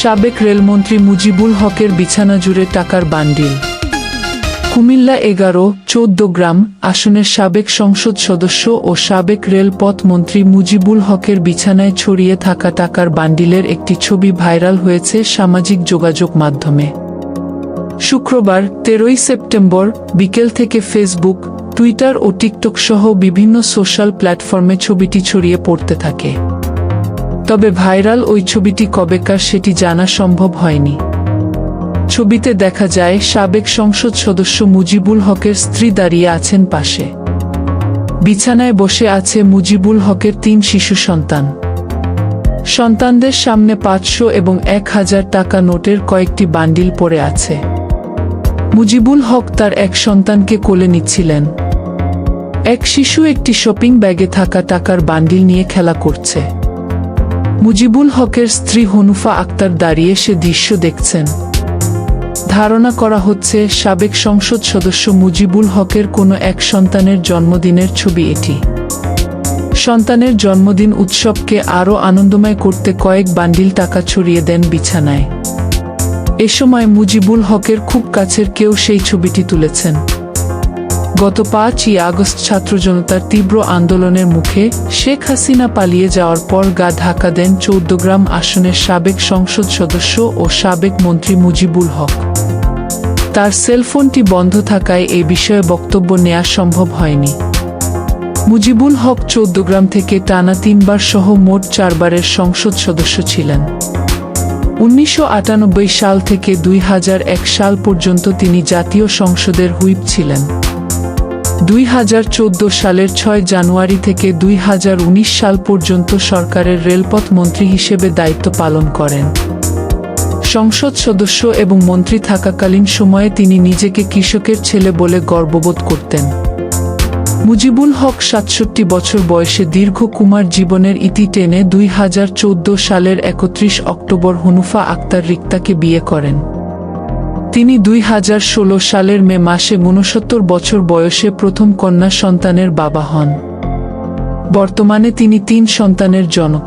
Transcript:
সাবেক রেলমন্ত্রী মুজিবুল হকের বিছানা জুড়ে টাকার বান্ডিল। কুমিল্লা ১১-১৪ গ্রাম আসনের সাবেক সংসদ সদস্য ও সাবেক রেলপথ মন্ত্রী মুজিবুল হকের বিছানায় ছড়িয়ে থাকা টাকার বান্ডিলের একটি ছবি ভাইরাল হয়েছে সামাজিক যোগাযোগ মাধ্যমে। শুক্রবার ১৩ সেপ্টেম্বর বিকেল থেকে ফেসবুক, টুইটার ও টিকটক সহ বিভিন্ন সোশ্যাল প্ল্যাটফর্মে ছবিটি ছড়িয়ে পড়তে থাকে। তবে ভাইরাল ওই ছবিটি কবেকার সেটি জানা সম্ভব হয়নি। ছবিতে দেখা যায় সাবেক সংসদ সদস্য মুজিবুল হকের স্ত্রী দাঁড়িয়ে আছেন পাশে। বিছানায় বসে আছে মুজিবুল হকের ৩ শিশু সন্তান। সন্তানদের সামনে ৫০০ এবং ১০০০ টাকা নোটের কয়েকটি বান্ডিল পড়ে আছে। মুজিবুল হক তার এক সন্তানকে কোলে নিচ্ছিলেন। এক শিশু একটি শপিং ব্যাগে থাকা টাকার বান্ডিল নিয়ে খেলা করছে। মুজিবুল হকের স্ত্রী হনুফা আক্তার দাঁড়িয়ে সে দৃশ্য দেখছেন। ধারণা করা হচ্ছে সাবেক সংসদ সদস্য মুজিবুল হকের কোনো এক সন্তানের জন্মদিনের ছবি এটি। সন্তানের জন্মদিন উৎসবকে আরও আনন্দময় করতে কয়েক বান্ডিল টাকা ছড়িয়ে দেন বিছানায়। এ সময় মুজিবুল হকের খুব কাছের কেউ সেই ছবিটি তুলেছেন। গত ৫ই আগস্ট ছাত্র জনতার তীব্র আন্দোলনের মুখে শেখ হাসিনা পালিয়ে যাওয়ার পর গা ঢাকা দেন ১৪ গ্রাম আসনের সাবেক সংসদ সদস্য ও সাবেক মন্ত্রী মুজিবুল হক। তার সেলফোনটি বন্ধ থাকায় এ বিষয়ে বক্তব্য নেওয়া সম্ভব হয়নি। মুজিবুল হক ১৪ গ্রাম থেকে টানা ৩ বার সহ মোট ৪ বারের সংসদ সদস্য ছিলেন। ১৯৯৮ সাল থেকে ২০০১ সাল পর্যন্ত তিনি জাতীয় সংসদের হুইপ ছিলেন। ২০১৪ সালের ৬ জানুয়ারি থেকে ২০১৯ সাল পর্যন্ত সরকারের রেলপথ মন্ত্রী হিসেবে দায়িত্ব পালন করেন। সংসদ সদস্য এবং মন্ত্রী থাকাকালীন সময়ে তিনি নিজেকে কৃষকের ছেলে বলে গর্ববোধ করতেন। মুজিবুল হক ৬৭ বছর বয়সে দীর্ঘ কুমার জীবনের ইতি টেনে ২০১৪ সালের ৩১ অক্টোবর হনুফা আক্তার রিক্তাকে বিয়ে করেন। তিনি ২০১৬ সালের মে মাসে ৬৯ বছর বয়সে প্রথম কন্যা সন্তানের বাবা হন। বর্তমানে তিনি ৩ সন্তানের জনক।